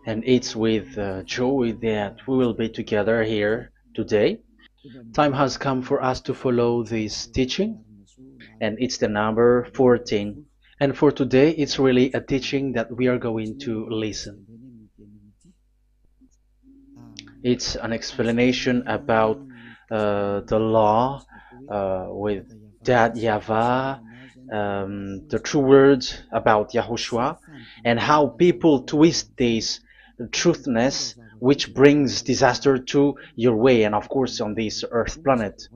and it's with joy that we will be together here today. Time has come for us to follow this teaching, and it's the number 14. And for today, it's really a teaching that we are going to listen. It's an explanation about the law with that YAHVAH, the true words about YAHOSHUAH, and how people twist this truthness which brings disaster to your way and of course on this earth planet.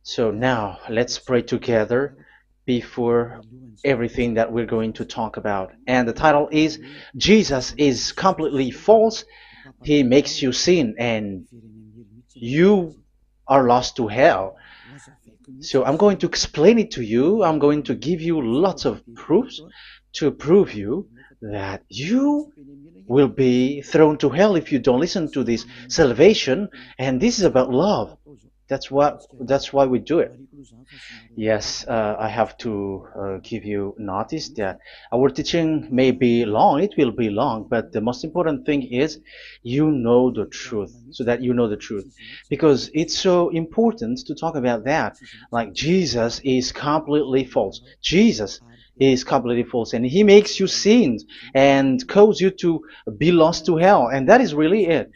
So now let's pray together before everything that we're going to talk about. And the title is Jesus is completely false. He makes you sin and you are lost to hell. So I'm going to explain it to you. I'm going to give you lots of proofs to prove you that you will be thrown to hell if you don't listen to this salvation. And this is about love. That's why we do it. Yes, I have to give you notice that our teaching may be long, it will be long, but the most important thing is you know the truth, so that you know the truth. Because it's so important to talk about that. Like Jesus is completely false. Jesus is completely false, and he makes you sin and cause you to be lost to hell, and that is really it.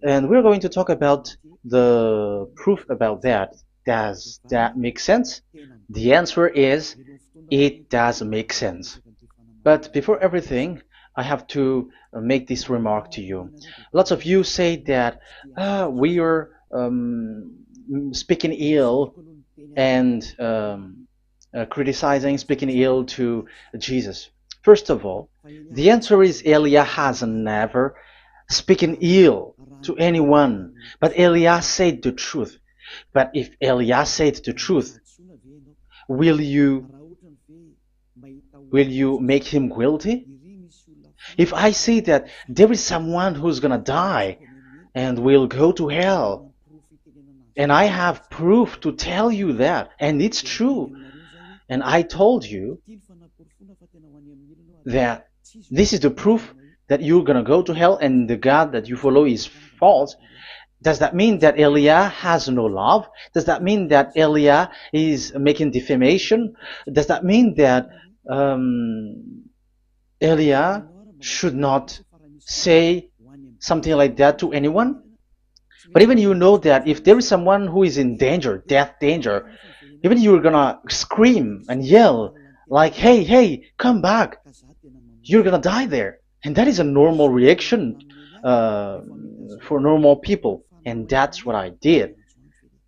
And we're going to talk about the proof about that. Does that make sense? The answer is it does make sense. But before everything, I have to make this remark to you. Lots of you say that we are speaking ill and criticizing, speaking ill to Jesus. First of all, the answer is Elia has never speaking ill to anyone, but Elia said the truth. But if Elia said the truth, will you make him guilty? If I say that there is someone who's gonna die and will go to hell, and I have proof to tell you that, and it's true, and I told you that this is the proof that you're gonna go to hell and the God that you follow is false, does that mean that Elia has no love? Does that mean that Elia is making defamation? Does that mean that Elia should not say something like that to anyone? But even you know that if there is someone who is in danger, death danger, even you're gonna scream and yell like, hey, hey, come back. You're gonna die there. And that is a normal reaction for normal people. And that's what I did.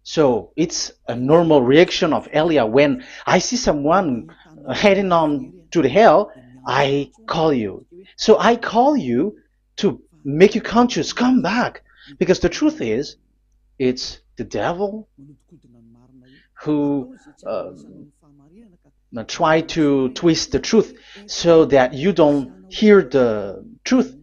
So it's a normal reaction of Elia. When I see someone heading on to the hell, I call you. So I call you to make you conscious, come back. Because the truth is, it's the devil who try to twist the truth so that you don't hear the truth.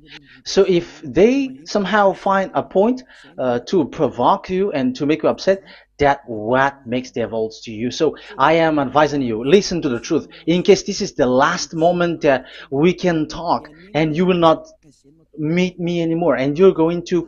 So if they somehow find a point to provoke you and to make you upset, that what makes devils to you. So I am advising you, listen to the truth. In case this is the last moment that we can talk and you will not meet me anymore and you're going to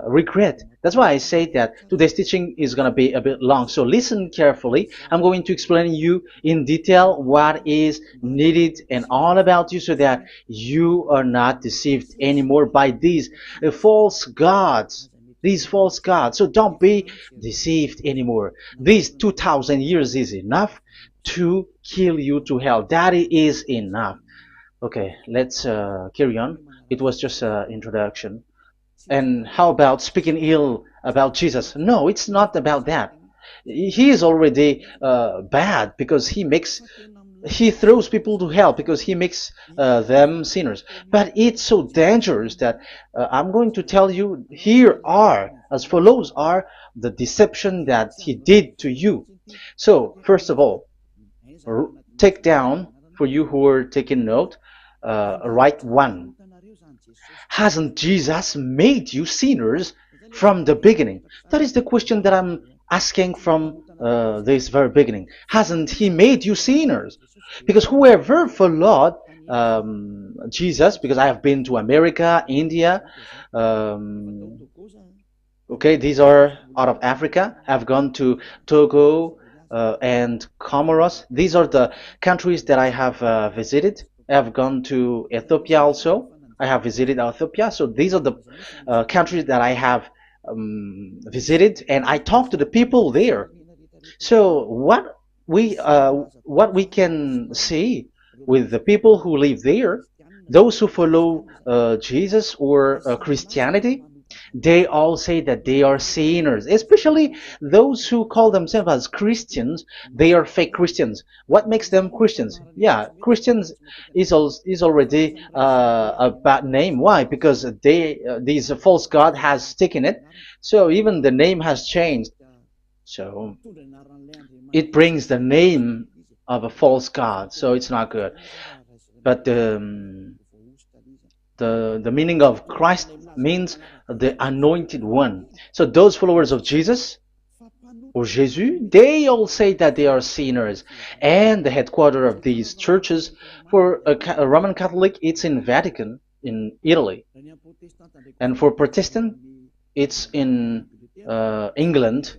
regret. That's why I say that today's teaching is going to be a bit long. So listen carefully. I'm going to explain you in detail what is needed and all about you so that you are not deceived anymore by these false gods. These false gods. So don't be deceived anymore. These 2,000 years is enough to kill you to hell. That is enough. Okay, let's carry on. It was just an introduction. And how about speaking ill about Jesus? No, it's not about that. He is already bad because he throws people to hell because he makes them sinners. But it's so dangerous that I'm going to tell you here are, as follows are, the deception that he did to you. So, first of all, take down, for you who are taking note, write one. Hasn't Jesus made you sinners from the beginning? That is the question that I'm asking from this very beginning. Hasn't he made you sinners? Because whoever followed Jesus, because I have been to America, India. Okay, these are out of Africa. I've gone to Togo and Comoros. These are the countries that I have visited. I've gone to Ethiopia also. I have visited Ethiopia. So these are the countries that I have visited, and I talked to the people there. So what we can see with the people who live there, those who follow Jesus or Christianity, they all say that they are sinners, especially those who call themselves as Christians. They are fake Christians. What makes them Christians? Yeah, Christians is already a bad name. Why? Because this false god has taken it. So even the name has changed. So it brings the name of a false god. So it's not good. But the meaning of Christ means the anointed one. So those followers of Jesus or Jesus, they all say that they are sinners. And the headquarters of these churches for a Roman Catholic, it's in Vatican in Italy, and for Protestant, it's in England.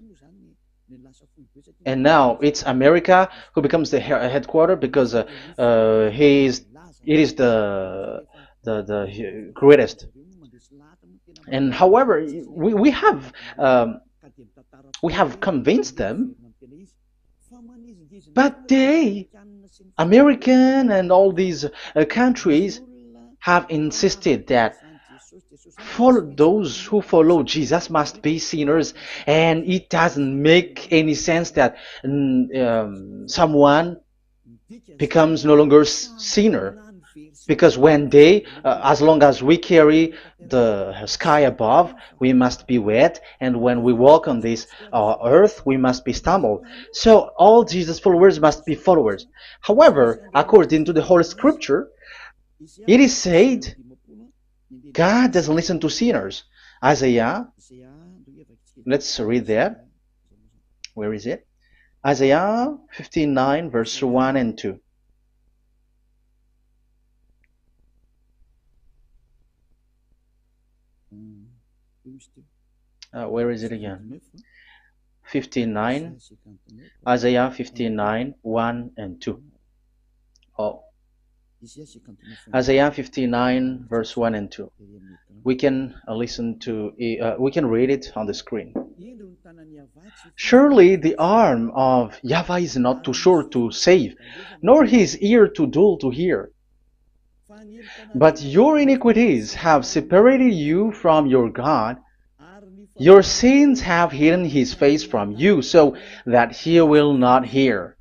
And now it's America who becomes the headquarters because he is it is the greatest. And however, we have convinced them, but they, American and all these countries, have insisted that those who follow Jesus must be sinners, and it doesn't make any sense that someone becomes no longer sinner. Because when as long as we carry the sky above, we must be wet, and when we walk on this earth, we must be stumbled. So all Jesus followers must be followers. However, according to the Holy Scripture, it is said God doesn't listen to sinners. Isaiah, let's read that. Where is it? Isaiah 59, verse 1 and 2. Where is it again? 59, Isaiah 59, 1 and 2. Oh, Isaiah 59, verse 1 and 2. We can we can read it on the screen. Surely the arm of Yahweh is not too short to save, nor his ear too dull to hear. But your iniquities have separated you from your God. Your sins have hidden his face from you, so that he will not hear.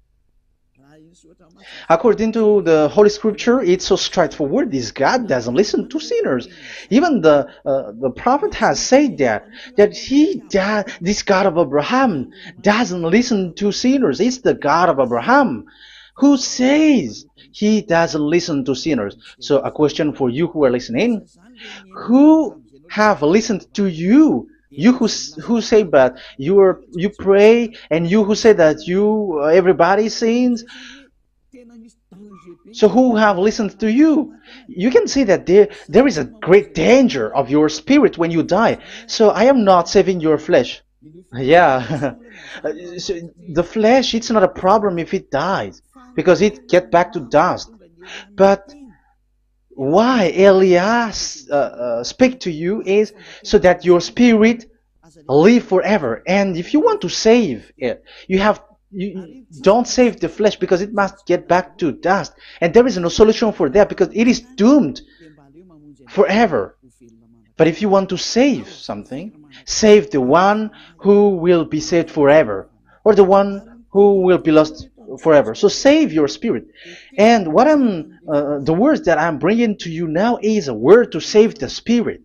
According to the Holy Scripture, it's so straightforward. This God doesn't listen to sinners. Even the prophet has said that this God of Abraham doesn't listen to sinners. It's the God of Abraham who says he doesn't listen to sinners. So a question for you who are listening: who have listened to you? You who say that you pray, and you who say that everybody sins. So who have listened to you? You can see that there is a great danger of your spirit when you die. So I am not saving your flesh. Yeah. So the flesh, it's not a problem if it dies, because it get back to dust. But why Elias speak to you is so that your spirit live forever. And if you want to save it, you don't save the flesh, because it must get back to dust, and there is no solution for that because it is doomed forever. But if you want to save something, save the one who will be saved forever, or the one who will be lost forever. So save your spirit. And the words that I'm bringing to you now is a word to save the spirit.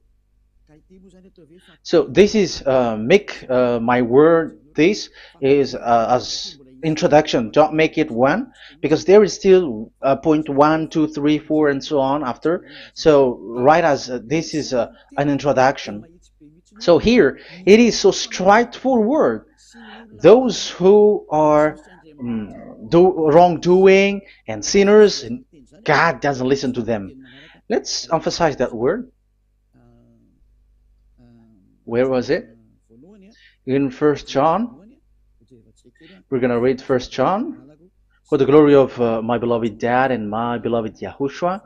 So this is make my word. This is as introduction. Don't make it one, because there is still point 1, 2, 3, 4, and so on after. So right as this is an introduction. So here it is so straightforward. Those who are wrongdoing and sinners, God doesn't listen to them. Let's emphasize that word. Where was it? In First John. We're going to read First John. For the glory of my beloved Dad and my beloved YAHOSHUAH.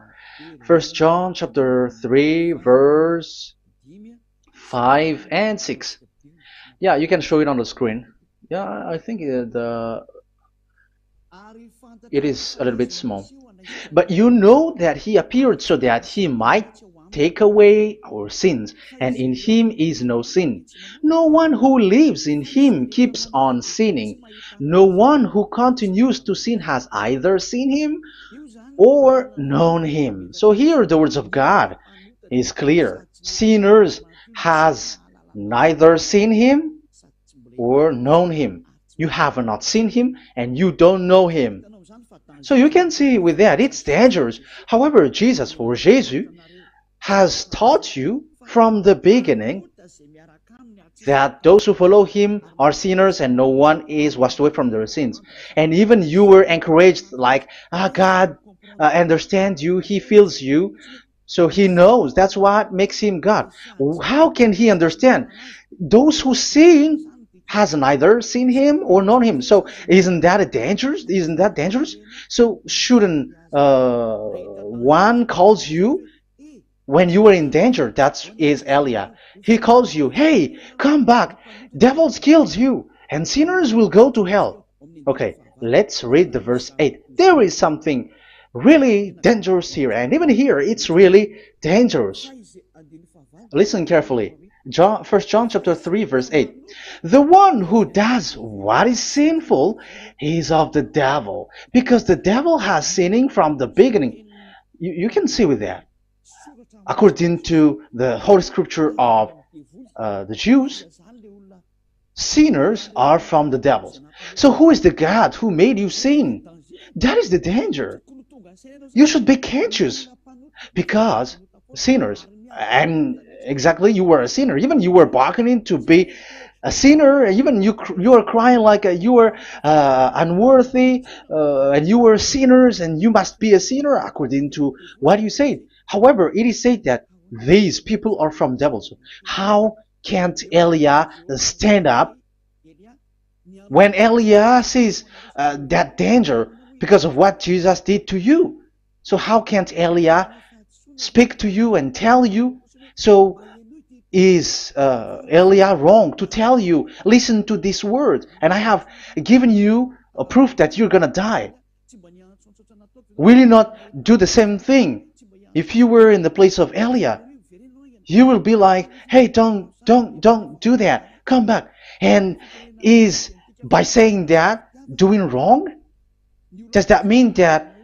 First John chapter 3 verse 5 and 6. Yeah, you can show it on the screen. Yeah, I think it is a little bit small. But you know that he appeared so that he might take away our sins, and in him is no sin. No one who lives in him keeps on sinning. No one who continues to sin has either seen him or known him. So here the words of God is clear. Sinners has neither seen him or known him. You have not seen him and you don't know him. So you can see with that, it's dangerous. However, Jesus or Jesus has taught you from the beginning that those who follow him are sinners and no one is washed away from their sins. And even you were encouraged like, God understands you, he feels you, so he knows. That's what makes him God. How can he understand? Those who sin has neither seen him or known him. So isn't that dangerous? Isn't that dangerous? So shouldn't one calls you when you are in danger? That is Elia. He calls you, hey, come back. Devils kills you and sinners will go to hell. Okay, let's read the verse 8. There is something really dangerous here, and even here it's really dangerous. Listen carefully. 1 John chapter 3 verse 8. The one who does what is sinful is of the devil, because the devil has sinning from the beginning. You can see with that. According to the Holy Scripture of the Jews, sinners are from the devils. So who is the God who made you sin? That is the danger. You should be conscious, because sinners, and exactly you were a sinner, even you were bargaining to be a sinner, even you are crying like you were unworthy, and you were sinners and you must be a sinner according to what you said. However, it is said that these people are from devils. How can't Elia stand up when Elia sees that danger because of what Jesus did to you? So how can't Elia speak to you and tell you? So is Elia wrong to tell you, listen to this word, and I have given you a proof that you're gonna die? Will you not do the same thing? If you were in the place of Elia, you will be like, hey, don't do that, come back. And is by saying that doing wrong? Does that mean that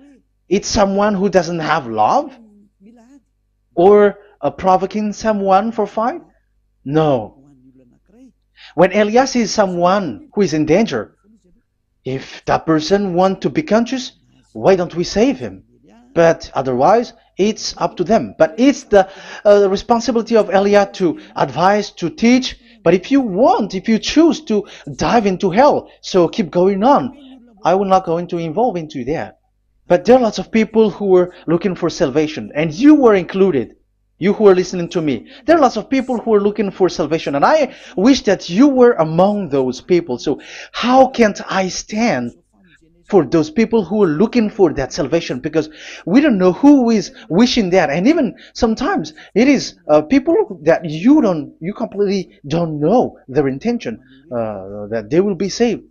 it's someone who doesn't have love? Or provoking someone for fight? No. When Elia sees someone who is in danger, if that person wants to be conscious, why don't we save him? But otherwise, it's up to them. But it's the responsibility of Elia to advise, to teach. But if you choose to dive into hell, so keep going on. I will not go into involve into that. But there are lots of people who were looking for salvation, and you were included. You who are listening to me, there are lots of people who are looking for salvation, and I wish that you were among those people. So how can't I stand for those people who are looking for that salvation? Because we don't know who is wishing that, and even sometimes it is people that you completely don't know their intention that they will be saved.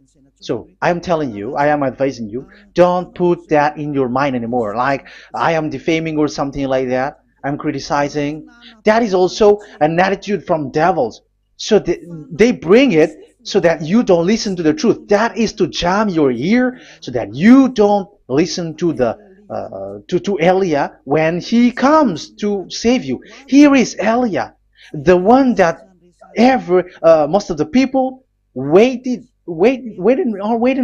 So I am telling you, I am advising you, don't put that in your mind anymore, like I am defaming or something like that. I'm criticizing. That is also an attitude from devils. So they bring it so that you don't listen to the truth. That is to jam your ear so that you don't listen to to Elia when he comes to save you. Here is Elia, the one that most of the people waiting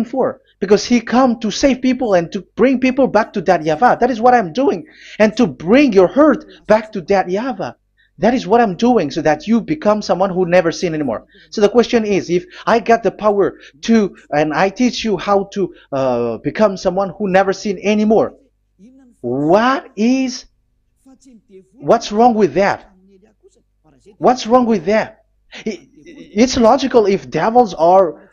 for, because he come to save people and to bring people back to that YAHVAH. That is what I'm doing, and to bring your hurt back to that YAHVAH. That is what I'm doing, so that you become someone who never sin anymore. So the question is, if I got the power to, and I teach you how to become someone who never sin anymore, What is what's wrong with that? What's wrong with that? It's logical if devils are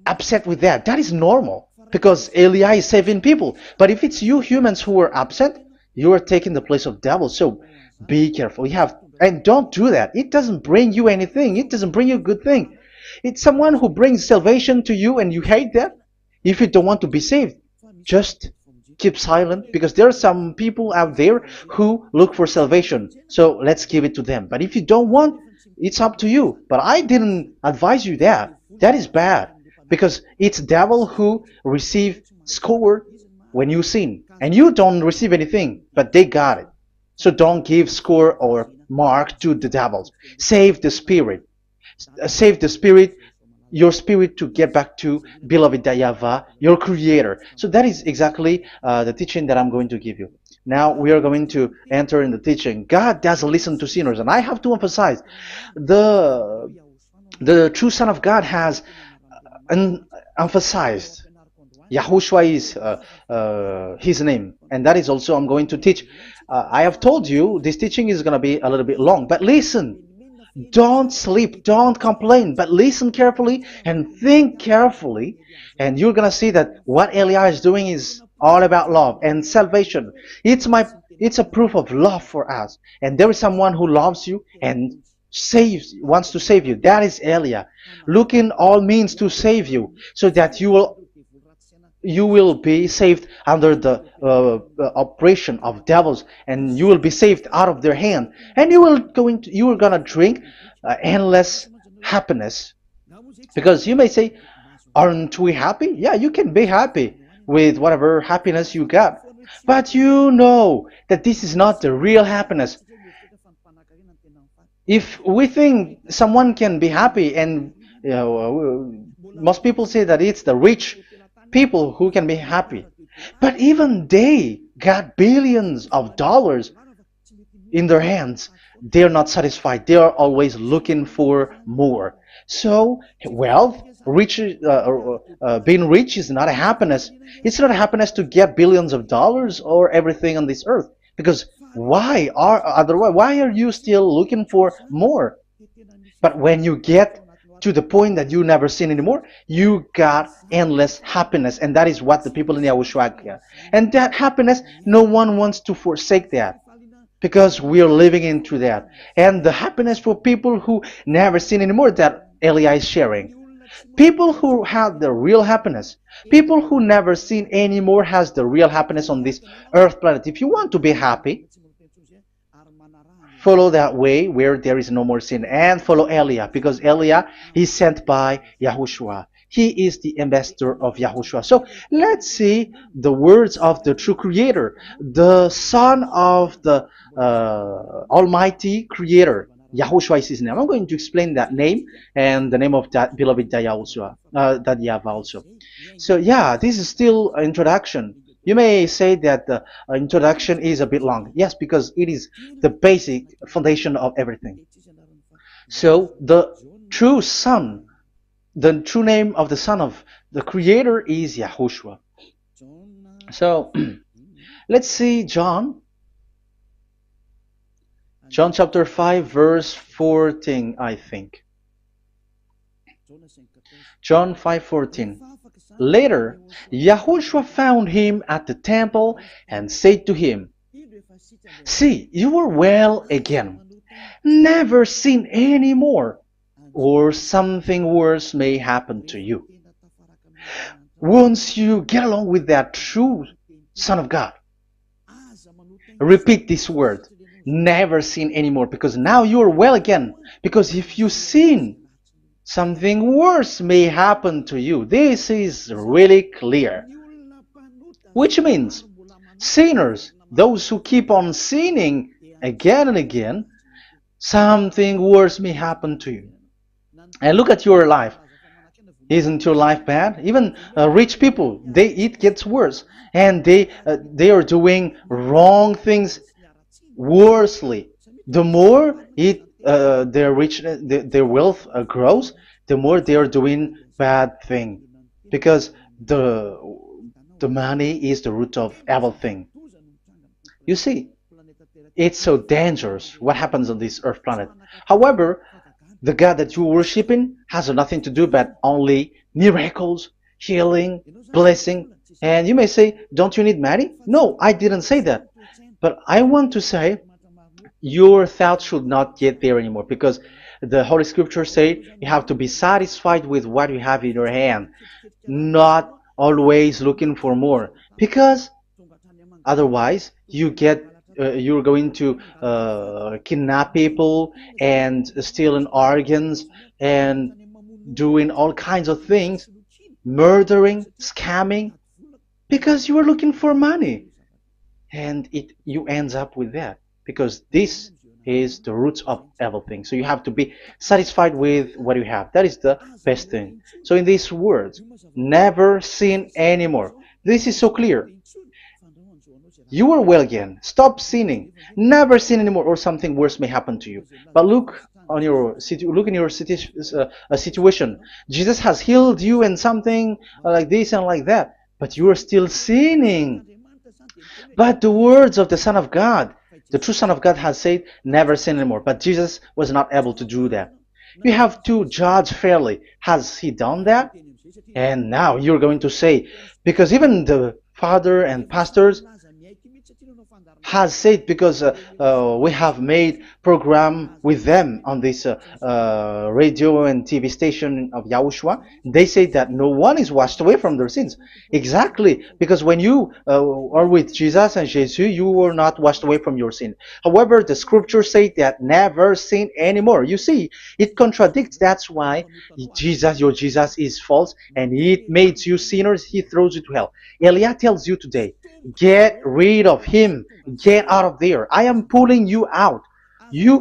upset with that. That is normal because Eli is saving people. But if it's you humans who are upset, you are taking the place of devils. So be careful. You have and don't do that. It doesn't bring you anything. It doesn't bring you a good thing. It's someone who brings salvation to you and you hate that. If you don't want to be saved, just keep silent because there are some people out there who look for salvation. So let's give it to them. But if you don't want, it's up to you. But I didn't advise you that. That is bad because it's devil who receive score when you sin and you don't receive anything, but they got it. So don't give score or mark to the devils. Save the spirit. Save the spirit, your spirit to get back to beloved YAHVAH, your creator. So that is exactly the teaching that I'm going to give you. Now we are going to enter in the teaching. God doesn't listen to sinners, and I have to emphasize the true Son of God has emphasized. YAHOSHUAH is his name, and that is also I'm going to teach. I have told you this teaching is going to be a little bit long, but listen. Don't sleep, don't complain, but listen carefully and think carefully, and you're gonna see that what Eli is doing is all about love and salvation. It's a proof of love for us, and there is someone who loves you and wants to save you. That is Eli, looking all means to save you, so that you will be saved under the oppression of devils, and you will be saved out of their hand, and you are gonna drink endless happiness. Because you may say, aren't we happy? Yeah, you can be happy with whatever happiness you got, but you know that this is not the real happiness. If we think someone can be happy, and most people say that it's the rich people who can be happy, but even they got billions of dollars in their hands, they're not satisfied. They are always looking for more. So wealth, being rich is not a happiness. It's not a happiness to get billions of dollars or everything on this earth, because why are you still looking for more? But when you get to the point that you never sin anymore, you got endless happiness, and that is what the people in YAHOSHUAH get. And that happiness, no one wants to forsake that, because we are living into that. And the happiness for people who never sin anymore that Eli is sharing. People who have the real happiness, people who never sin anymore has the real happiness on this earth planet. If you want to be happy, follow that way where there is no more sin, and follow Elia, because Elia is sent by YAHOSHUAH. He is the ambassador of YAHOSHUAH. So let's see the words of the true creator, the son of the almighty creator. YAHOSHUAH is his name. I'm going to explain that name and the name of that beloved that YAHVAH also. So yeah, this is still an introduction. You may say that the introduction is a bit long. Yes, because it is the basic foundation of everything. So the true son, the true name of the son of the creator is YAHOSHUAH. So let's see John chapter 5 verse 14, I think. John 5:14. Later, YAHOSHUAH found him at the temple and said to him, "See, you are well again. Never sin any more, or something worse may happen to you." Once you get along with that true Son of God, repeat this word, never sin anymore, because now you are well again. Because if you sin, something worse may happen to you. This is really clear. Which means sinners, those who keep on sinning again and again, something worse may happen to you. And look at your life. Isn't your life bad? Even rich people, it gets worse, and they are doing wrong things worsely. The more their wealth grows, the more they are doing bad thing, because the money is the root of everything. You see, it's so dangerous what happens on this earth planet. However, the God that you're worshiping has nothing to do but only miracles, healing, blessing. And you may say, don't you need money? No, I didn't say that. But I want to say your thoughts should not get there anymore, because the Holy Scripture say you have to be satisfied with what you have in your hand, not always looking for more, because otherwise you're going to kidnap people and stealing organs and doing all kinds of things, murdering, scamming, because you are looking for money, and you ends up with that, because this is the roots of everything. So you have to be satisfied with what you have. That is the best thing. So in these words, never sin anymore. This is so clear. You are well again. Stop sinning. Never sin anymore, or something worse may happen to you. But look on your look in your situation. Jesus has healed you and something like this and like that, but you are still sinning. But the words of the Son of God, the true Son of God, has said, never sin anymore. But Jesus was not able to do that. You have to judge fairly. Has he done that? And now you're going to say, because even the father and pastors has said, because we have made program with them on this radio and TV station of YAHOSHUAH, they say that no one is washed away from their sins. Exactly, because when you are with Jesus and Jesus, you were not washed away from your sin. However, the scriptures say that never sin anymore. You see, it contradicts. That's why your Jesus is false, and it makes you sinners. He throws you to hell. Elia tells you today, get rid of him. Get out of there. I am pulling you out. You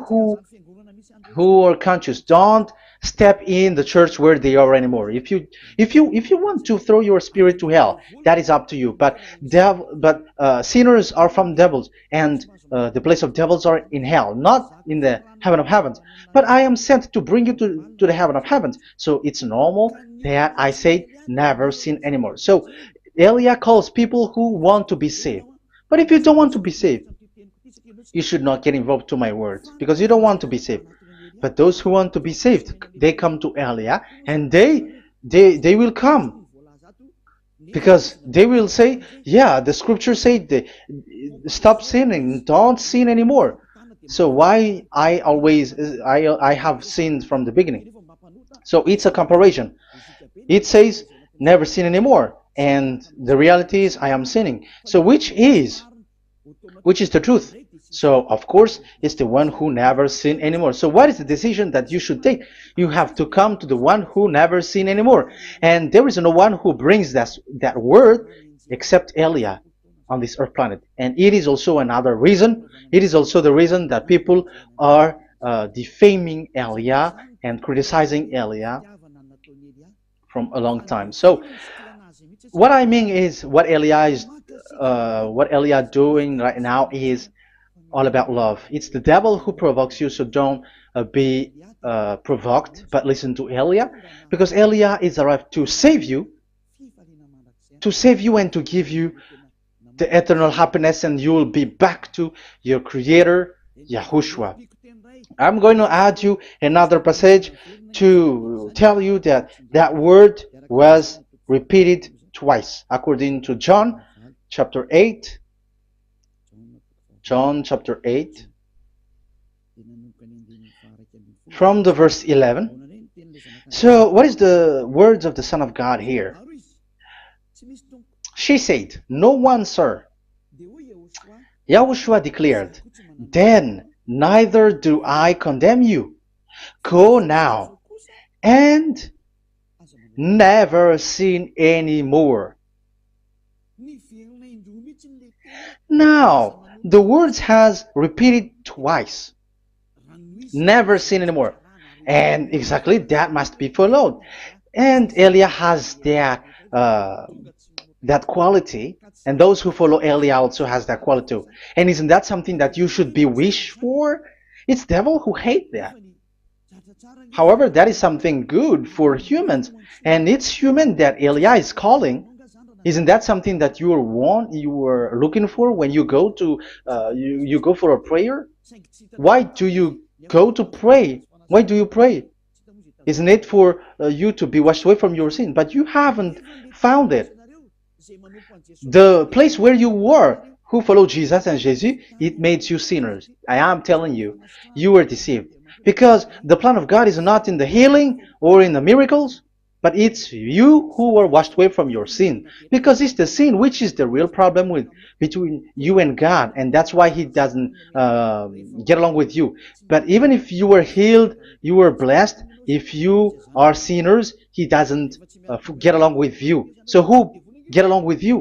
who are conscious, don't step in the church where they are anymore. If you want to throw your spirit to hell, that is up to you. But sinners are from devils, and the place of devils are in hell, not in the heaven of heavens. But I am sent to bring you to the heaven of heavens. So it's normal that I say never sin anymore. So Elia calls people who want to be saved. But if you don't want to be saved, you should not get involved to my words, because you don't want to be saved. But those who want to be saved, they come to Elia, and they will come, because they will say, yeah, the scriptures say, stop sinning, don't sin anymore. So why I have sinned from the beginning? So it's a comparison. It says never sin anymore, and the reality is I am sinning. So which is the truth? So of course it's the one who never sin anymore. So what is the decision that you should take? You have to come to the one who never sin anymore, and there is no one who brings that word except Elia on this earth planet. And it is also another reason. It is also the reason that people are defaming Elia and criticizing Elia from a long time. So what I mean is what Elia doing right now is all about love. It's the devil who provokes you, so don't be provoked, but listen to Elia, because Elia is arrived to save you and to give you the eternal happiness, and you will be back to your Creator, YAHOSHUAH. I'm going to add you another passage to tell you that word was repeated twice, according to John chapter 8. John chapter 8, from the verse 11. So what is the words of the Son of God here? She said, no one, sir. YAHOSHUAH declared, then neither do I condemn you. Go now and never sin anymore. Now, the words has repeated twice. Never sin anymore. And exactly that must be followed. And Elia has that quality, and those who follow Elia also has that quality too. And isn't that something that you should be wish for? It's devil who hate that. However, that is something good for humans, and it's human that Elia is calling. Isn't that something that you were looking for when you go to you go for a prayer? Why do you go to pray? Why do you pray? Isn't it for you to be washed away from your sin? But you haven't found it. The place where you were, who followed Jesus and Jesus, it made you sinners. I am telling you, you were deceived. Because the plan of God is not in the healing or in the miracles, but it's you who were washed away from your sin. Because it's the sin which is the real problem with between you and God, and that's why He doesn't get along with you. But even if you were healed, you were blessed. If you are sinners, He doesn't get along with you. So who get along with you?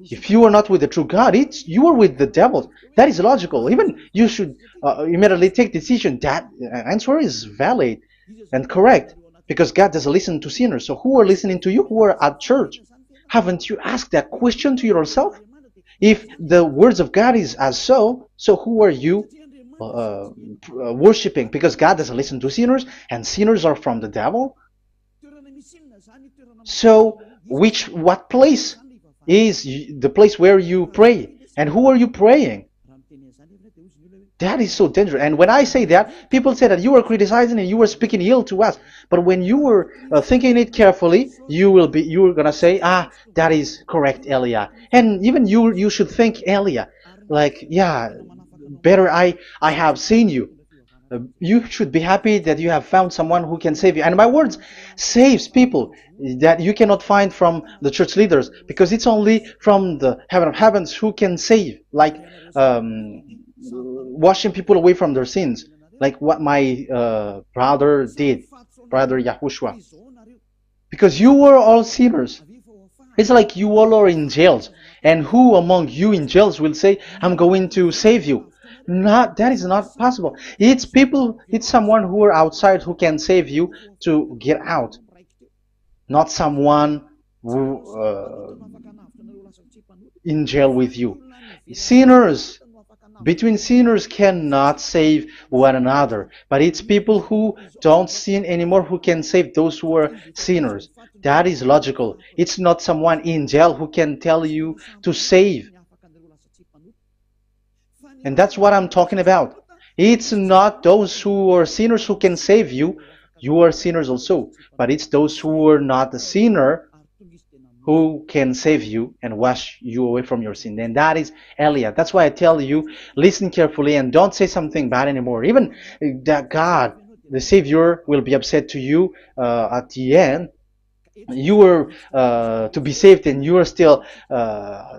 If you are not with the true God, it's you are with the devil. That is logical. Even you should immediately take decision. That answer is valid and correct because God doesn't listen to sinners. So who are listening to you? Who are at church? Haven't you asked that question to yourself? If the words of God is as so who are you worshiping? Because God doesn't listen to sinners, and sinners are from the devil. So what place is the place where you pray, and who are you praying? That is so dangerous. And when I say that, people say that you were criticizing and you were speaking ill to us. But when you were thinking it carefully, you were gonna say, that is correct, Elia. And even you should think, Elia, like, yeah, better I have seen you. You should be happy that you have found someone who can save you. And my words saves people that you cannot find from the church leaders, because it's only from the heaven of heavens who can save, like washing people away from their sins, like what my brother did, brother YAHOSHUAH. Because you were all sinners. It's like you all are in jails. And who among you in jails will say, I'm going to save you? That is not possible. It's someone who are outside who can save you to get out. Not someone who in jail with you. Between sinners cannot save one another, but it's people who don't sin anymore who can save those who are sinners. That is logical. It's not someone in jail who can tell you to save. And that's what I'm talking about. It's not those who are sinners who can save you. You are sinners also. But it's those who are not a sinner who can save you and wash you away from your sin. And that is Elia. That's why I tell you, listen carefully and don't say something bad anymore. Even that God, the Savior, will be upset to you at the end. You were to be saved and you are still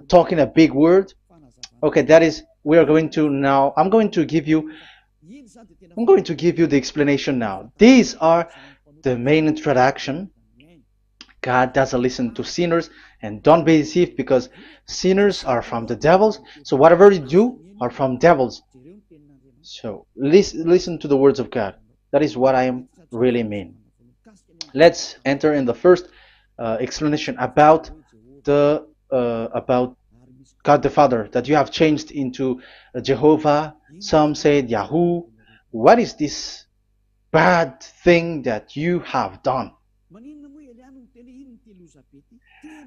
talking a big word. Okay, that is, we are going to now, I'm going to give you the explanation now. These are the main introduction. God doesn't listen to sinners, and don't be deceived, because sinners are from the devils. So whatever you do are from devils. So listen to the words of God. That is what I really mean. Let's enter in the first explanation about God the Father, that you have changed into Jehovah. Some said Yahoo. What is this bad thing that you have done?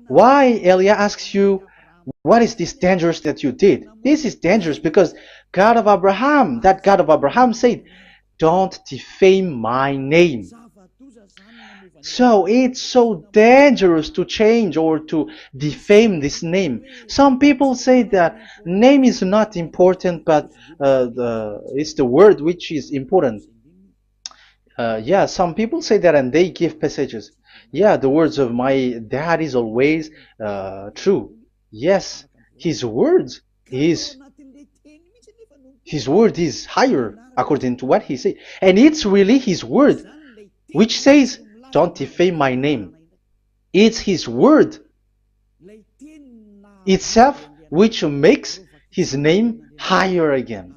Why Elia asks you, what is this dangerous that you did? This is dangerous because God of Abraham, that God of Abraham said, don't defame my name. So it's so dangerous to change or to defame this name. Some people say that name is not important, but it's the word which is important. Yeah, some people say that and they give passages. Yeah, the words of my dad is always true. Yes, his word is higher according to what he said. And it's really his word which says, don't defame my name. It's his word itself which makes his name higher again.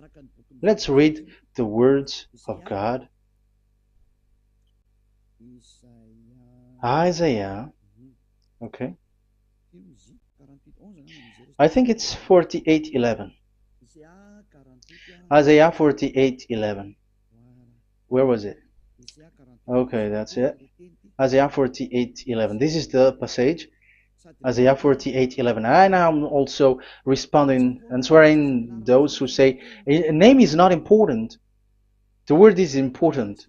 Let's read the words of God. Isaiah, okay. I think it's 48:11. Isaiah 48:11. Where was it? Okay, that's it. Isaiah 48:11. This is the passage. Isaiah 48:11. And I'm also responding, answering those who say a name is not important. The word is important.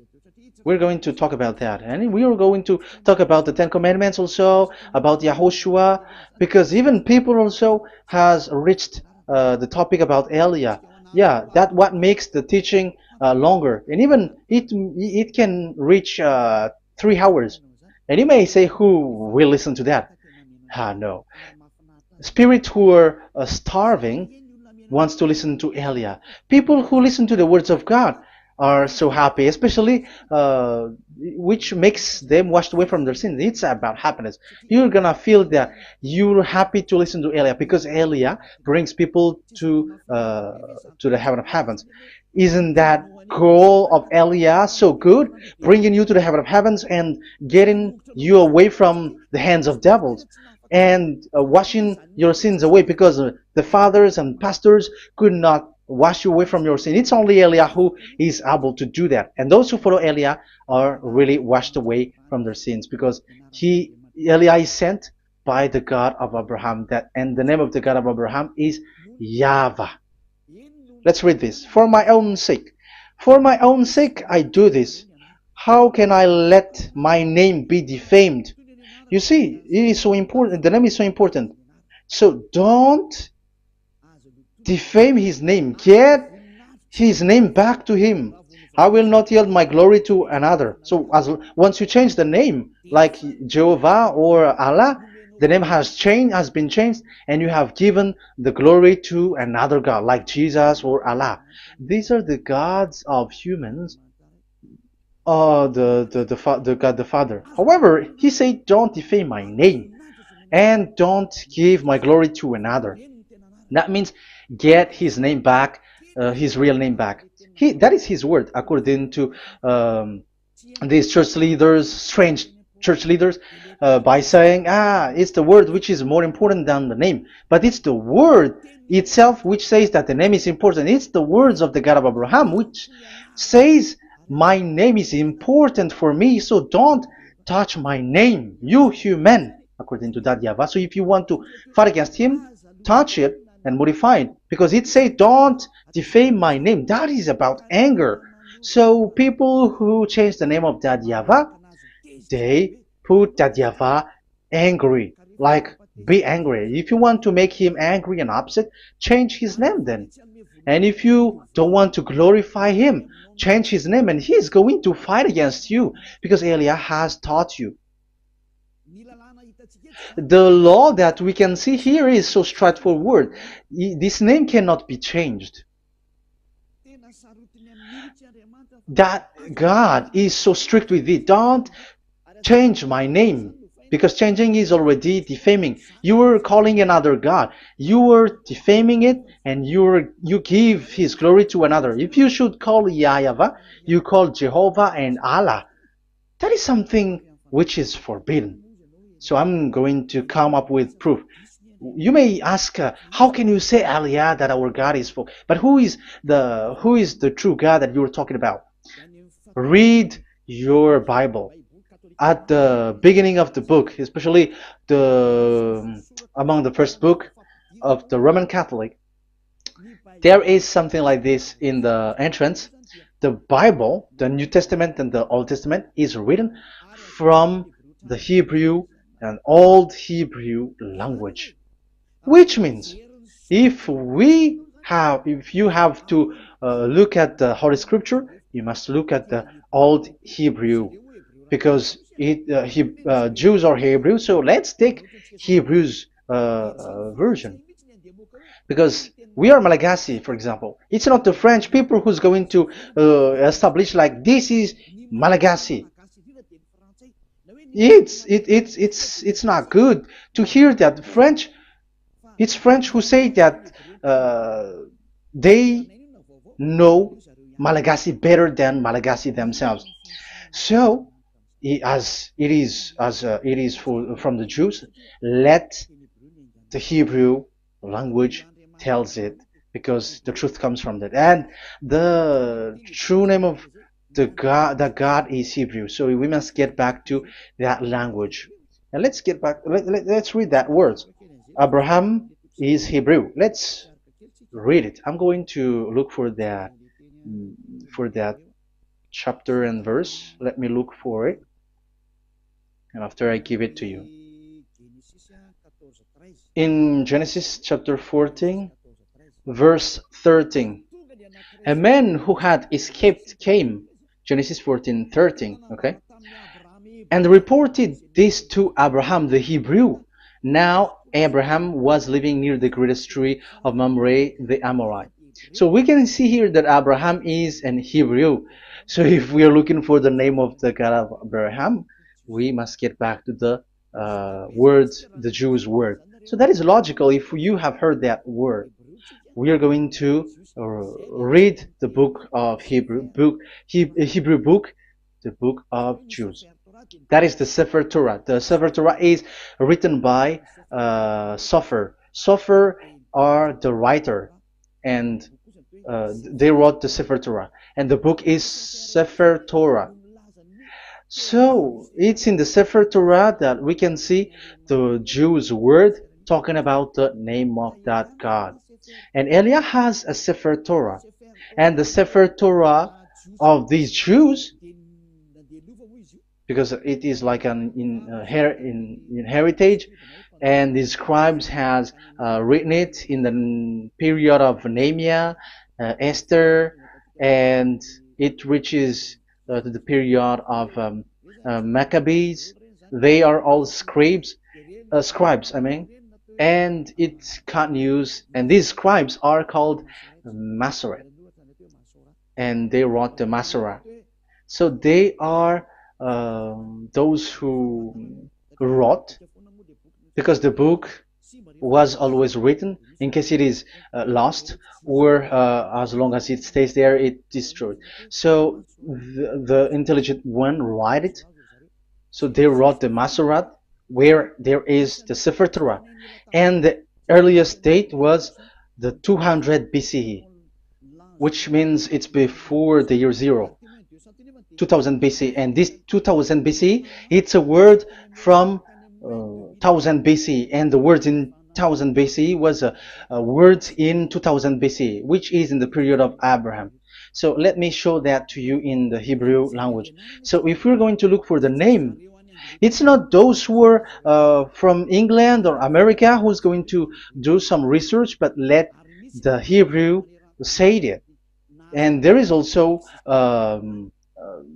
We're going to talk about that. And we are going to talk about the Ten Commandments also, about Yahushua, because even people also has reached the topic about Elia. Yeah, that what makes the teaching longer. And even it can reach 3 hours. And you may say, who will listen to that? Ah, no. Spirits who are starving wants to listen to Elia. People who listen to the words of God are so happy, especially which makes them washed away from their sins. It's about happiness. You're gonna feel that you're happy to listen to Elia because Elia brings people to the heaven of heavens. Isn't that goal of Elia so good, bringing you to the heaven of heavens and getting you away from the hands of devils? And washing your sins away because the fathers and pastors could not wash you away from your sin. It's only Elia who is able to do that. And those who follow Elia are really washed away from their sins because Elia is sent by the God of Abraham. And the name of the God of Abraham is YAHVAH. Let's read this. For my own sake. For my own sake I do this. How can I let my name be defamed? You see, it is so important. The name is so important. So don't defame his name. Get his name back to him. I will not yield my glory to another. So once you change the name, like Jehovah or Allah, the name has been changed, and you have given the glory to another God, like Jesus or Allah. These are the gods of humans, the God the Father. However, he said, don't defame my name and don't give my glory to another. That means get his name back, his real name back. That is his word, according to these church leaders, strange church leaders, by saying, it's the word which is more important than the name. But it's the word itself which says that the name is important. It's the words of the God of Abraham which says, my name is important for me, so don't touch my name, you human, according to that YAHVAH. So if you want to fight against him, touch it and modify it, because it says don't defame my name. That is about anger. So people who change the name of that YAHVAH, they put that YAHVAH angry, like be angry. If you want to make him angry and upset, change his name then. And if you don't want to glorify him, change his name, and he is going to fight against you, because Elia has taught you. The law that we can see here is so straightforward. This name cannot be changed. That God is so strict with it. Don't change my name, because changing is already defaming. You are calling another God. You are defaming it, and you give his glory to another. If you should call YAHVAH, you call Jehovah and Allah. That is something which is forbidden. So I'm going to come up with proof. You may ask, how can you say, Aliyah, that our God is full? But who is the true God that you're talking about? Read your Bible. At the beginning of the book, especially among the first book of the Roman Catholic, there is something like this in the entrance. The Bible, the New Testament and the Old Testament, is written from the Hebrew and Old Hebrew language, which means if you have to look at the Holy Scripture, you must look at the Old Hebrew, because Jews are Hebrew. So let's take Hebrew's version, because we are Malagasy, for example. It's not the French people who's going to establish like this is Malagasy. It's not good to hear that French. It's French who say that they know Malagasy better than Malagasy themselves. So, as it is from the Jews, let the Hebrew language tells it, because the truth comes from that, and the true name of the God is Hebrew. So we must get back to that language. And let's get back. Let's read that word. Abraham is Hebrew. Let's read it. I'm going to look for that chapter and verse. Let me look for it, and after I give it to you. In Genesis chapter 14, verse 13, a man who had escaped came, Genesis 14:13, okay, and reported this to Abraham the Hebrew. Now Abraham was living near the greatest tree of Mamre the Amorite. So we can see here that Abraham is an Hebrew. So if we are looking for the name of the God of Abraham, we must get back to the word, the Jews word. So that is logical. If you have heard that word, we are going to read the book of Hebrew book, the book of Jews. That is the Sefer Torah. The Sefer Torah is written by Sofer. Sofer are the writer, and they wrote the Sefer Torah, and the book is Sefer Torah. So it's in the Sefer Torah that we can see the Jews' word talking about the name of that God. And Elia has a Sefer Torah, and the Sefer Torah of these Jews, because it is like an in heritage, and the scribes has written it in the period of Nehemiah, Esther, and it reaches to the period of Maccabees. They are all scribes, I mean, and it continues, and these scribes are called Masoret, and they wrote the Masorah. So they are those who wrote, because the book was always written in case it is lost, or as long as it stays there, it destroyed. So the intelligent one write it. So they wrote the Masorat, where there is the Sefer Torah, and the earliest date was the 200 BCE, which means it's before the year zero. 2000 BC, and this 2000 BC, it's a word from 1000 BC, and the word in 1000 BC was a word in 2000 BC, which is in the period of Abraham. So let me show that to you in the Hebrew language. So if we're going to look for the name, it's not those who are from England or America who's going to do some research, but let the Hebrew say it. And there is also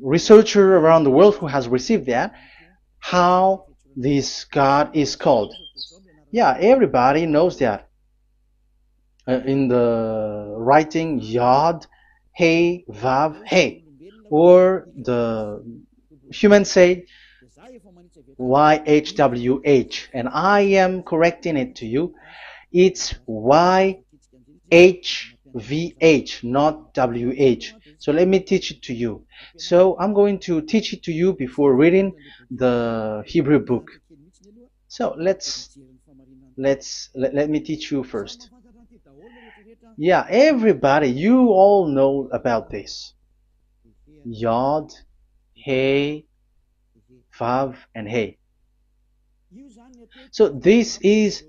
researcher around the world who has received that, how this God is called. Yeah, everybody knows that. In the writing Yod, Hey, Vav, Hey, or the human say YHWH, and I am correcting it to you. It's YHVH, not WH. So let me teach it to you. So I'm going to teach it to you before reading the Hebrew book. So let me teach you first. Yeah, everybody, you all know about this. Yod, Hey, Vav, and Hey. So this is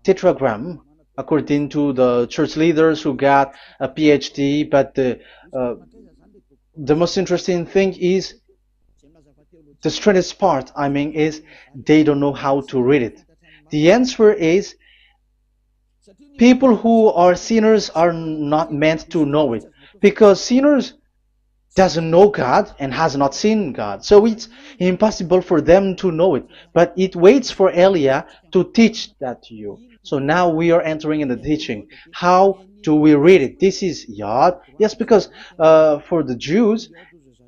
tetragram, according to the church leaders who got a PhD. But the most interesting thing is, the strangest part, I mean, is they don't know how to read it. The answer is, people who are sinners are not meant to know it, because sinners doesn't know God and has not seen God. So it's impossible for them to know it. But it waits for Elia to teach that to you. So now we are entering in the teaching. How do we read it? This is Yod. Yes, because for the Jews,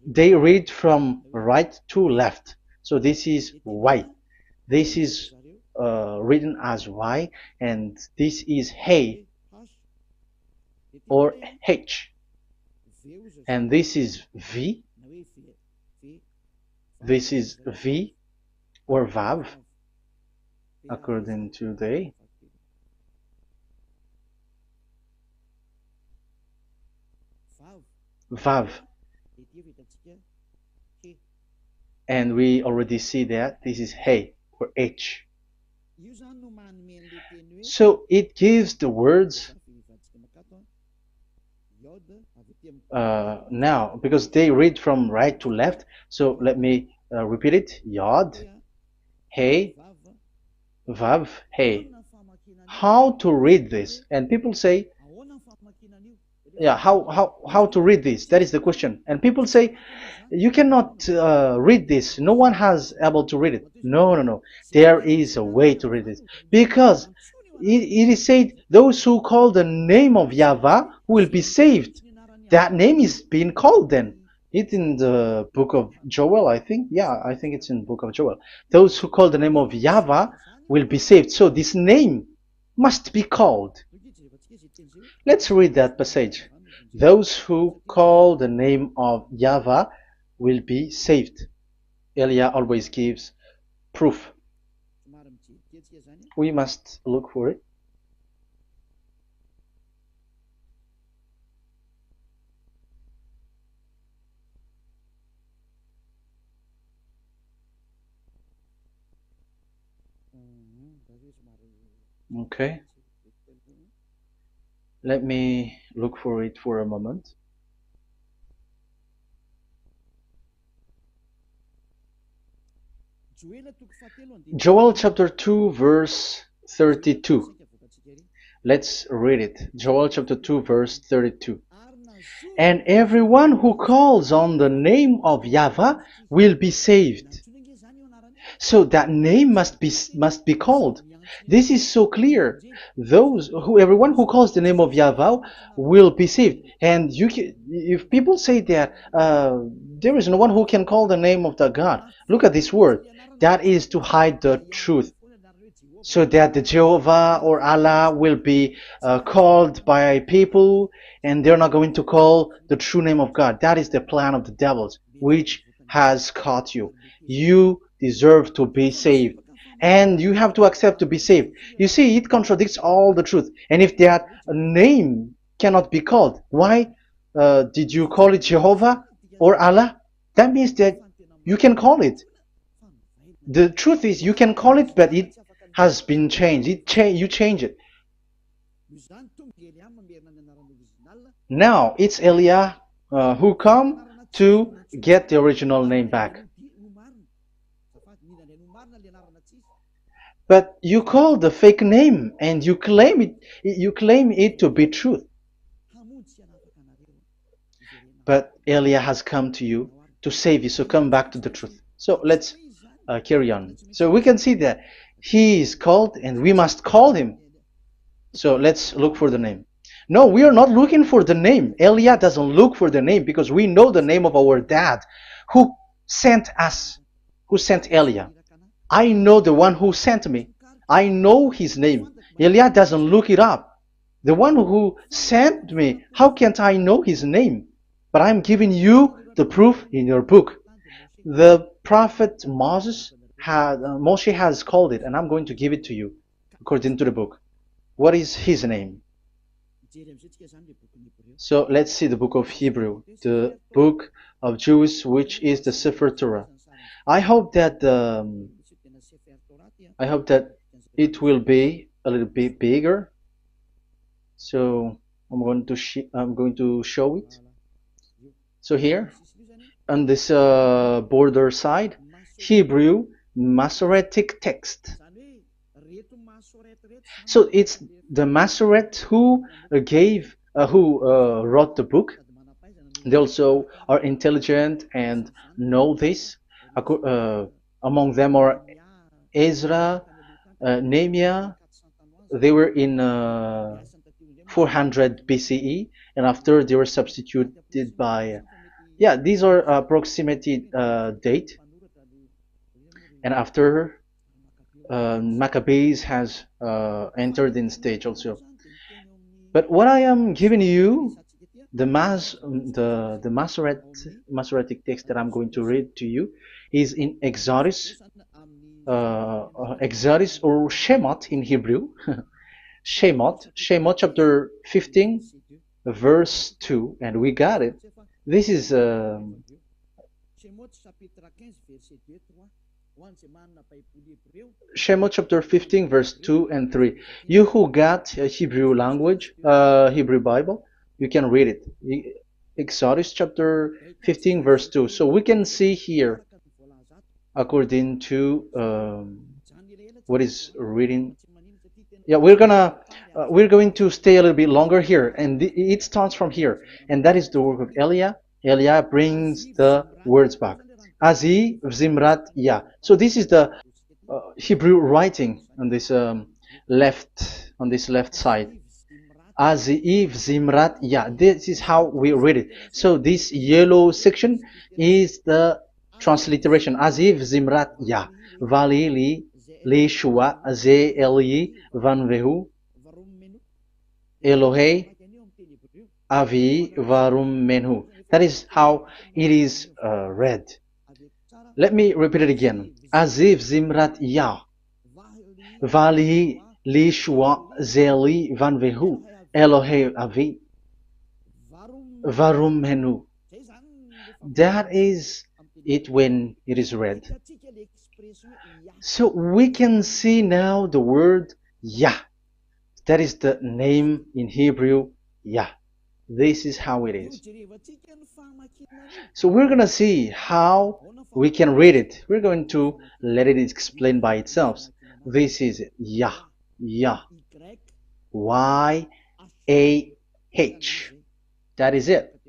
they read from right to left. So this is Y. This is written as Y, and this is Hey or H. And this is V. This is V or Vav, according to the Vav. And we already see that this is Hey. or H. So it gives the words now, because they read from right to left. So let me repeat it. Yod, Hey, Vav, Hey. How to read this? And people say, yeah, how to read this? That is the question. And people say, you cannot read this. No one has able to read it. No, no, no. There is a way to read it, because it is said, those who call the name of Yahweh will be saved. That name is being called then. It's in the book of Joel, I think. Yeah, I think it's in the book of Joel. Those who call the name of Yahweh will be saved. So this name must be called. Let's read that passage. Those who call the name of Yahweh will be saved. Elia always gives proof. We must look for it. Okay. Let me look for it for a moment. Joel chapter 2 verse 32. Let's read it. Joel chapter 2 verse 32. And everyone who calls on the name of Yahweh will be saved. So that name must be called. This is so clear. Everyone who calls the name of Yahweh will be saved. And if people say that there is no one who can call the name of the God, look at this word. That is to hide the truth, so that the Jehovah or Allah will be called by people, and they're not going to call the true name of God. That is the plan of the devils, which has caught you. You deserve to be saved, and you have to accept to be saved. You see, it contradicts all the truth. And if that name cannot be called, why did you call it Jehovah or Allah? That means that you can call it. The truth is, you can call it, but it has been changed. You change it. Now it's Elia who come to get the original name back. But you call the fake name and you claim it to be truth. But Elia has come to you to save you, so come back to the truth. So let's carry on. So we can see that he is called and we must call him. So let's look for the name. No, we are not looking for the name. Elia doesn't look for the name, because we know the name of our dad who sent us, who sent Elia. I know the one who sent me. I know his name. Elia doesn't look it up. The one who sent me, how can't I know his name? But I'm giving you the proof in your book. The prophet Moshe has called it, and I'm going to give it to you according to the book. What is his name? So let's see the book of Hebrew, the book of Jews, which is the Sefer Torah. I hope that it will be a little bit bigger. So I'm going to show it. So here on this border side, Hebrew Masoretic text. So it's the Masoret who wrote the book. They also are intelligent and know this. Among them are Ezra, Nehemiah. They were in 400 BCE, and after they were substituted by, these are approximated date. And after Maccabees has entered in stage also. But what I am giving you, the Masoretic text that I'm going to read to you, is in Exodus or Shemot in Hebrew. Shemot chapter 15 verse 2, and we got it. This is Shemot chapter 15 verse 2 and 3. You who got a Hebrew language, Hebrew Bible, you can read it. Exodus chapter 15 verse 2. So we can see here according to what is reading. Yeah, we're going to stay a little bit longer here, and it starts from here, and that is the work of Eliah. Eliah brings the words back. Azi Zimrat Ya. So this is the Hebrew writing on this left side. Aziv Zimrat Ya. This is how we read it. So this yellow section is the transliteration. Aziv Zimrat Ya. Vali li shua ze eli van vehu Elohei avi varum menhu. That is how it is read. Let me repeat it again. Aziv Zimrat Ya. Vali li shua ze eli van vehu Elohei avi varum menhu. That is it when it is read. So we can see now the word Yah. That is the name in Hebrew, Yah. This is how it is. So we're going to see how we can read it. We're going to let it explain by itself. This is Yah, Yah, Y-A-H. That is it.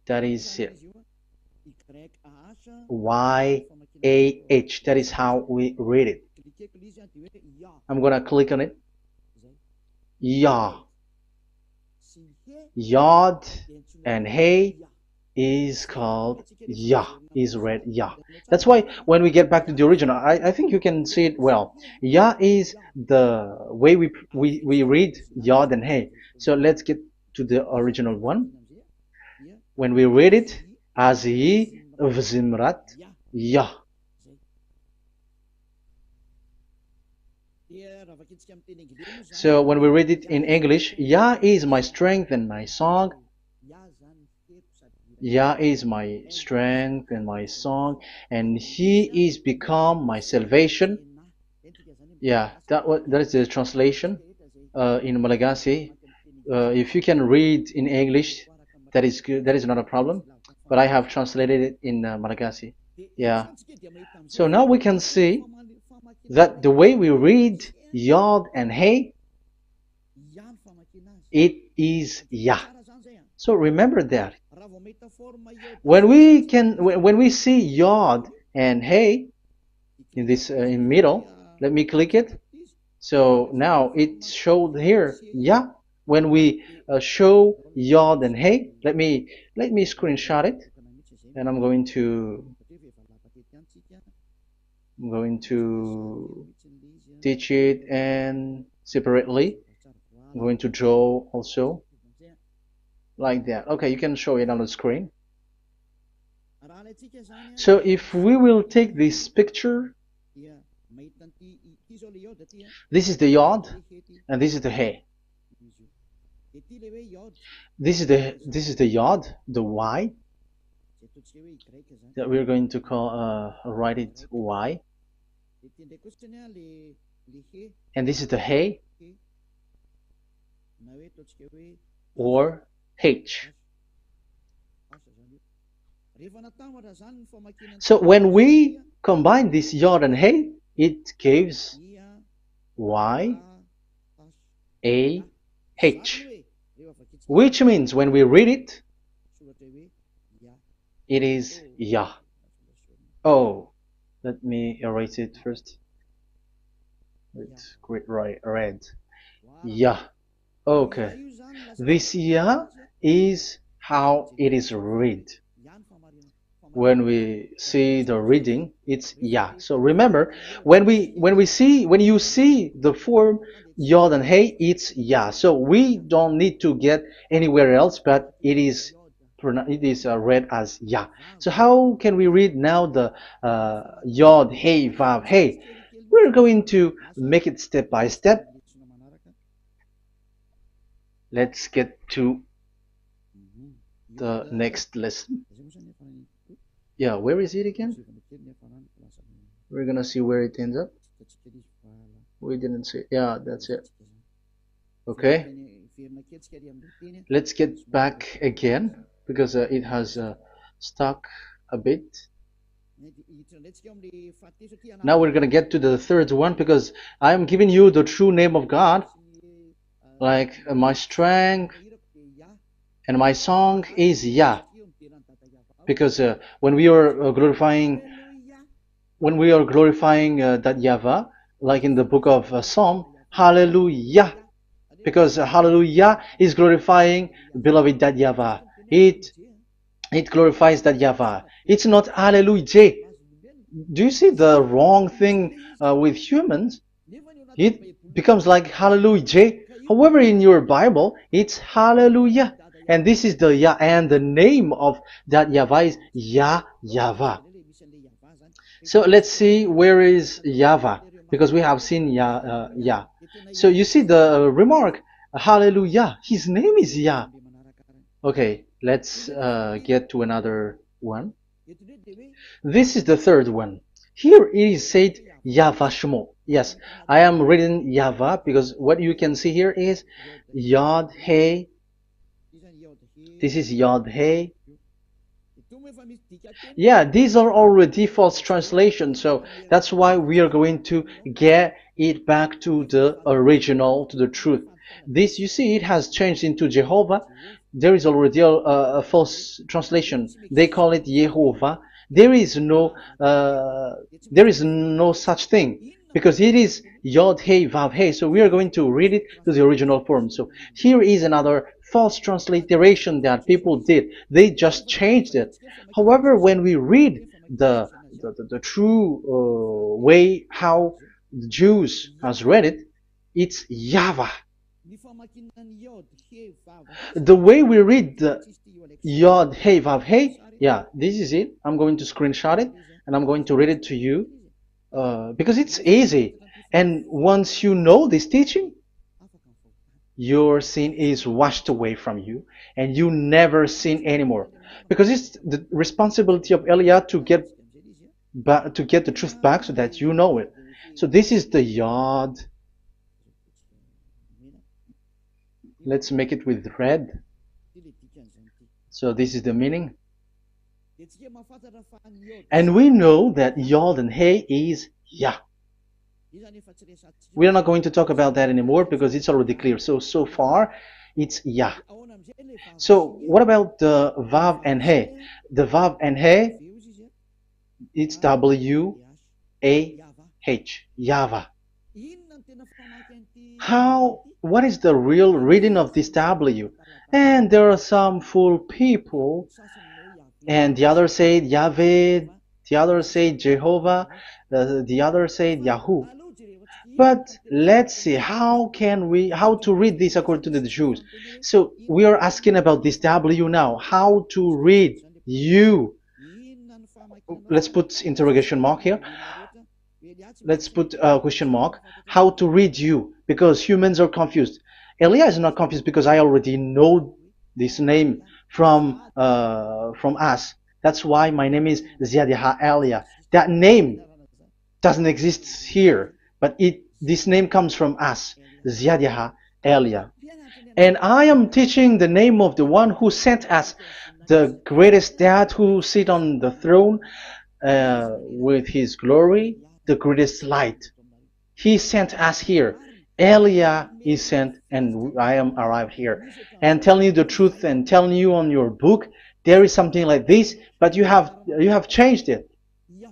That is it. Y-A-H. That is how we read it. I'm going to click on it. Yah. Yod and Hey is called Yah, is read Yah. That's why when we get back to the original, I think you can see it well. Yah is the way we read Yod and Hey. So let's get to the original one. When we read it, Azi Vzimrat Yah. So when we read it in English, Yah is my strength and my song. Yah is my strength and my song, and He is become my salvation. Yeah, that is the translation in Malagasy. If you can read in English, that is good. That is not a problem. But I have translated it in Malagasy. Yeah. So now we can see that the way we read Yod and Hey, it is Yah. So remember that. When we see Yod and Hey in this in middle, let me click it. So now it showed here Yah. When we show Yod and Hey, let me screenshot it, and I'm going to teach it and separately. I'm going to draw also like that. Okay, you can show it on the screen. So if we will take this picture, this is the Yod and this is the Hey. This is the Yod, the Y, that we're going to call write it Y, and this is the Hey or H. So when we combine this Yod and Hey, it gives Y A H, which means when we read it, it is Yah. Oh, let me erase it first with great red. Yah. Okay, this Yah is how it is read. When we see the reading, it's Yah. So remember, when you see the form Yod and Hey, it's Yah. So we don't need to get anywhere else, but it is read as Yah. So how can we read now the Yod, Hey, Vav, Hey? We're going to make it step by step. Let's get to the next lesson. Yeah, where is it again? We're gonna see where it ends up. We didn't see. Yeah, that's it. Okay. Let's get back again because it has stuck a bit. Now we're gonna get to the third one because I'm giving you the true name of God, like my strength and my song is Yah. Because when we are glorifying that YAHVAH, like in the book of Psalm, Hallelujah, because Hallelujah is glorifying beloved that YAHVAH. It glorifies that YAHVAH. It's not Hallelujah. Do you see the wrong thing with humans? It becomes like Hallelujah. However, in your Bible, it's Hallelujah. And this is the Yah, and the name of that YAHVAH is YAHVAH. So let's see where is YAHVAH, because we have seen Yah. So you see the remark, Hallelujah, his name is Yah. Okay, let's get to another one. This is the third one. Here it is said YAHVAH. Yes, I am reading YAHVAH because what you can see here is Yod Hey. This is Yod Hey. Yeah, these are already false translations, so that's why we are going to get it back to the original, to the truth. This, you see, it has changed into Jehovah. There is already a false translation. They call it Yehovah. There is no such thing because it is Yod Hey Vav Hey. So we are going to read it to the original form. So here is another false transliteration that people did. They just changed it. However, when we read the true way how the Jews has read it, it's YAHVAH. The way we read the Yod Hey Vav Hey, yeah, this is it. I'm going to screenshot it and I'm going to read it to you because it's easy. And once you know this teaching, your sin is washed away from you and you never sin anymore. Because it's the responsibility of Eliah to get the truth back so that you know it. So this is the Yod. Let's make it with red. So this is the meaning. And we know that Yod and Hey is Yah. We are not going to talk about that anymore because it's already clear. So far, it's Yah. So what about the Vav and He? The Vav and He, it's W-A-H, YAHVAH. What is the real reading of this W? And there are some fool people, and the other say Yahweh, the other say Jehovah, the other say Yahoo. But let's see how to read this according to the Jews. So we are asking about this W now. How to read you? Let's put interrogation mark here. Let's put a question mark. How to read you? Because humans are confused. Eliah is not confused because I already know this name from us. That's why my name is Ziadiha Eliah. That name doesn't exist here, but this name comes from us, Ziadiha Eliah. And I am teaching the name of the one who sent us, the greatest dad who sit on the throne with his glory, the greatest light. He sent us here. Eliah is sent, and I am arrived here. And telling you the truth and telling you on your book, there is something like this, but you have changed it.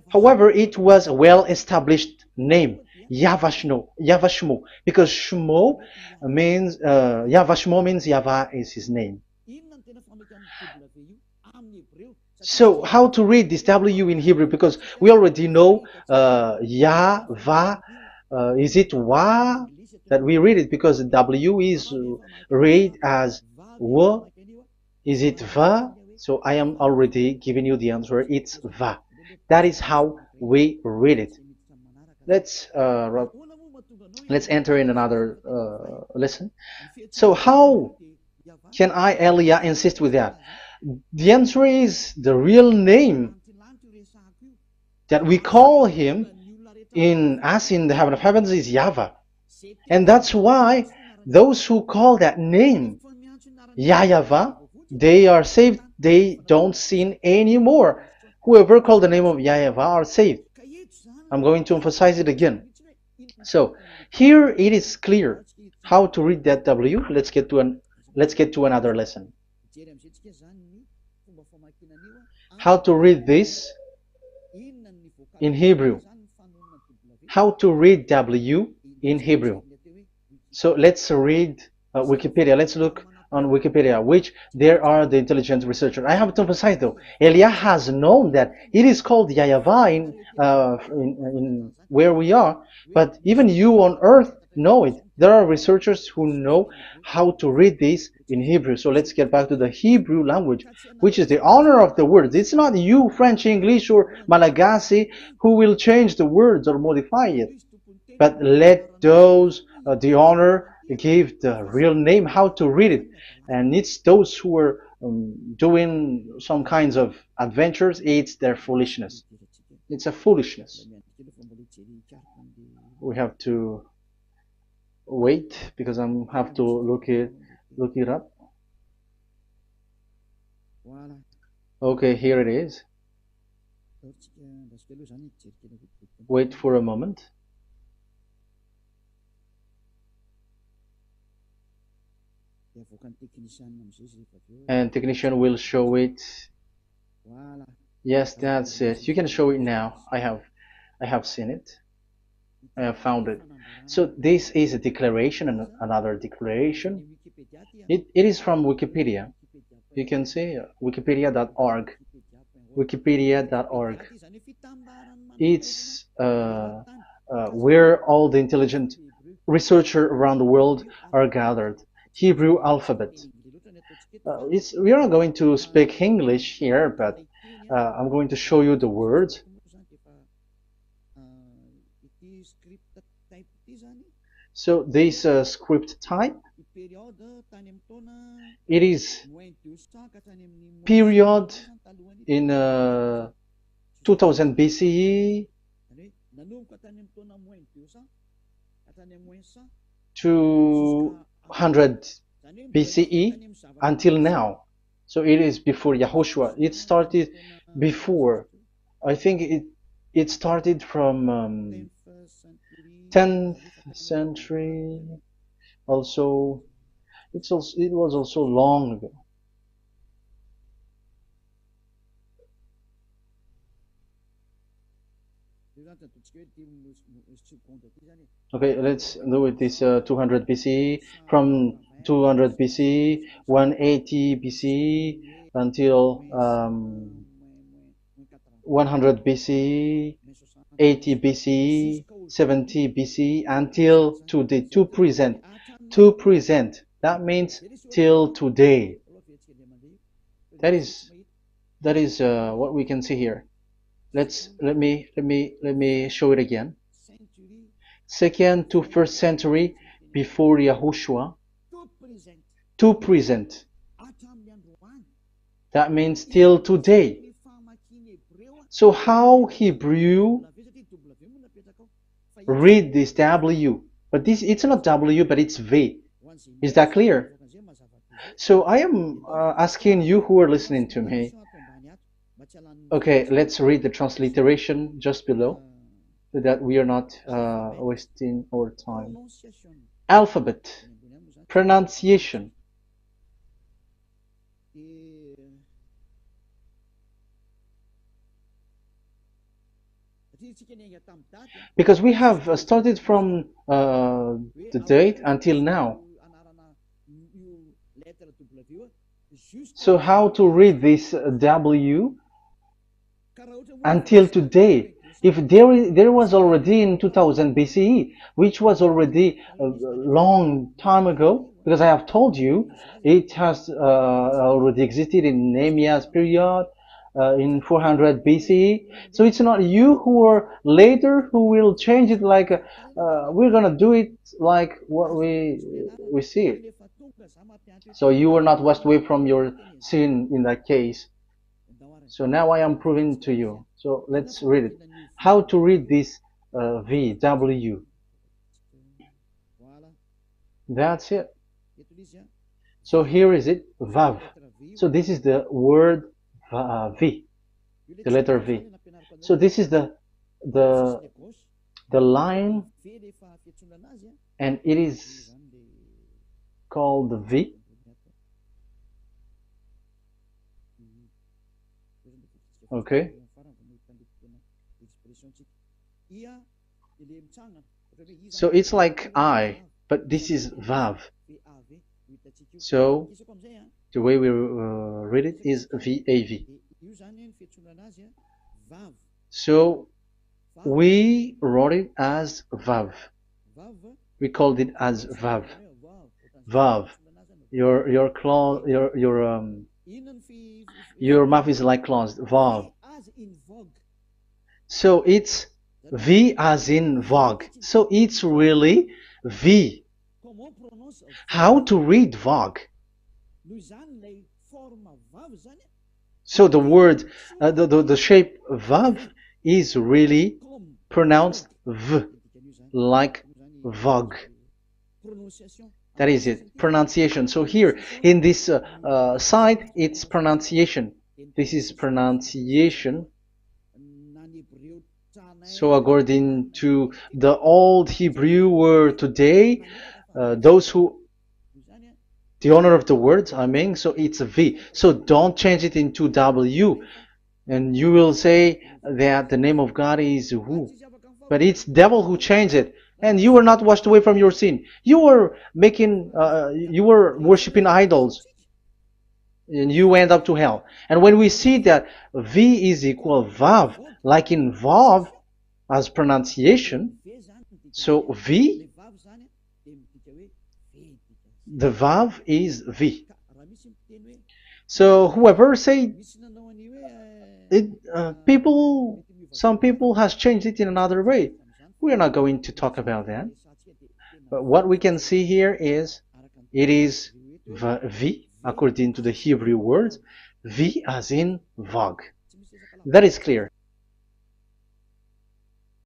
However, it was a well-established name, YAHVAH, because Shmo means YAHVAH means YAHVAH is his name. So how to read this W in Hebrew? Because we already know YAHVAH. Is it Wa that we read it? Because W is read as W. Is it Va? So I am already giving you the answer. It's Va. That is how we read it. Let's enter in another lesson. So how can I, Eliah, insist with that? The answer is the real name that we call him as in the heaven of heavens is YAHVAH. And that's why those who call that name YAHVAH, they are saved. They don't sin anymore. Whoever called the name of YAHVAH are saved. I'm going to emphasize it again. So here it is clear how to read that W. Let's get to another lesson. How to read this in Hebrew. How to read W in Hebrew. So let's read Wikipedia. Let's look on Wikipedia, which there are the intelligent researchers. I have to emphasize though, Elia has known that it is called YAHVAH in where we are, but even you on earth know it. There are researchers who know how to read this in Hebrew. So let's get back to the Hebrew language, which is the honor of the words. It's not you, French, English, or Malagasy, who will change the words or modify it. But let those the honor give the real name, how to read it. And it's those who are doing some kinds of adventures, it's their foolishness. It's a foolishness. We have to wait because I have to look it up. Okay, here it is. Wait for a moment. And technician will show it. Yes, that's it. You can show it now. I have seen it. I have found it. So this is a declaration and another declaration. It is from Wikipedia. You can see wikipedia.org. Wikipedia.org. It's where all the intelligent researchers around the world are gathered. Hebrew alphabet. We are not going to speak English here, but I'm going to show you the words. So this script type, it is period in 2000 BCE to 100 BCE until now. So it is before Yahushua. It started before. I think it started from 10th century. Also, it was also long ago. Okay, let's do it. This 200 BCE, from 200 BCE, 180 BCE until 100 BCE, 80 BCE, 70 BCE until today, to present. To present. That means till today. That is what we can see here. Let me show it again. Second to first century before Yahushua. To present. That means till today. So how Hebrew read this W? But it's not W, but it's V. Is that clear? So I am asking you who are listening to me. Okay, let's read the transliteration just below, so that we are not wasting our time. Alphabet, pronunciation. Because we have started from the date until now. So how to read this W until today? If there was already in 2000 BCE, which was already a long time ago, because I have told you it has already existed in Nehemiah's period, in 400 BCE. So it's not you who are later who will change it, like we're gonna do it like what we see it. So you were not washed away from your sin in that case. So now I am proving to you. So let's read it. How to read this V, W. That's it. So here is it, Vav. So this is the word V, the letter V. So this is the line, and it is called the V. Okay. So it's like I, but this is Vav. So the way we read it is VAV. So we wrote it as Vav. We called it as Vav. Vav. Your mouth is like closed. Vav. So it's V as in vogue. So it's really V. How to read vogue? So the word, the shape Vav is really pronounced V, like vogue. That is it, pronunciation. So here in this side, it's pronunciation. This is pronunciation. So according to the old Hebrew word today, those who, the owner of the word, I mean, so it's a V. So don't change it into W. And you will say that the name of God is who? But it's devil who changed it. And you were not washed away from your sin. You were you were worshiping idols. And you end up to hell. And when we see that V is equal Vav, like in Vav, as pronunciation, so V, the Vav is V. So whoever say it, some people has changed it in another way. We are not going to talk about that. But what we can see here is it is V, according to the Hebrew word, V as in vogue. That is clear.